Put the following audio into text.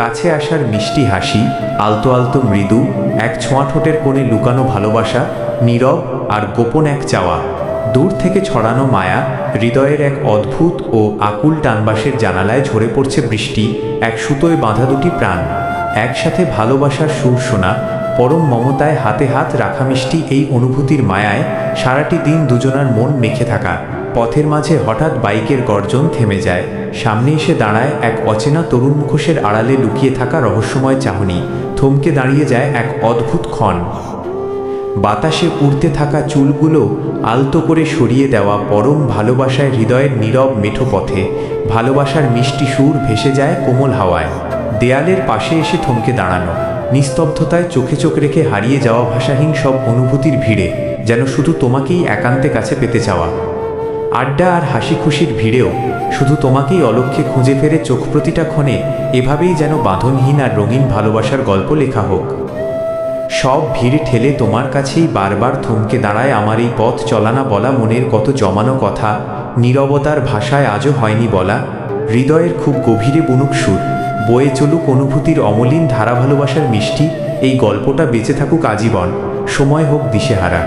কাছে আসার মিষ্টি হাসি, আলতো আলতো মৃদু এক ছোঁয়া, ঠোঁটের কোণে লুকানো ভালোবাসা, নীরব আর গোপন এক চাওয়া, দূর থেকে ছড়ানো মায়া, হৃদয়ের এক অদ্ভুত ও আকুল টানবাসের জানালায় ঝরে পড়ছে বৃষ্টি, এক সুতোয় বাঁধা দুটি প্রাণ একসাথে ভালোবাসার সুর শোনা, পরম মমতায় হাতে হাত রাখা, মিষ্টি এই অনুভূতির মায়ায় সারাটি দিন দুজনার মন মেখে থাকা। পথের মাঝে হঠাৎ বাইকের গর্জন থেমে যায়, সামনে এসে দাঁড়ায় এক অচেনা তরুণ, মুখোশের আড়ালে লুকিয়ে থাকা রহস্যময় চাহনি, থমকে দাঁড়িয়ে যায় এক অদ্ভুত ক্ষণ। বাতাসে উড়তে থাকা চুলগুলো আলতো করে সরিয়ে দেওয়া, পরম ভালোবাসায় হৃদয়ের নীরব মেঠো পথে ভালোবাসার মিষ্টি সুর ভেসে যায় কোমল হাওয়ায়। দেয়ালের পাশে এসে থমকে দাঁড়ানো, নিস্তব্ধতায় চোখে চোখ রেখে হারিয়ে যাওয়া ভাষাহীন সব অনুভূতির ভিড়ে, যেন শুধু তোমাকেই একান্তে কাছে পেতে চাওয়া। আড্ডা আর হাসি খুশির ভিড়েও শুধু তোমাকেই অলক্ষ্যে খুঁজে ফেরে চোখ প্রতিটা ক্ষণে, এভাবেই যেন বাঁধনহীন আর রঙিন ভালোবাসার গল্প লেখা হোক। সব ভিড় ঠেলে তোমার কাছেই বারবার থমকে দাঁড়ায় আমার এই পথ চলানা বলা, মনের কত জমানো কথা নীরবতার ভাষায় আজও হয়নি বলা। হৃদয়ের খুব গভীরে বুনুক সুর, বয়ে চলুক অনুভূতির অমলিন ধারা, ভালোবাসার মিষ্টি এই গল্পটা বেঁচে থাকুক আজীবন, সময় হোক দিশেহারা।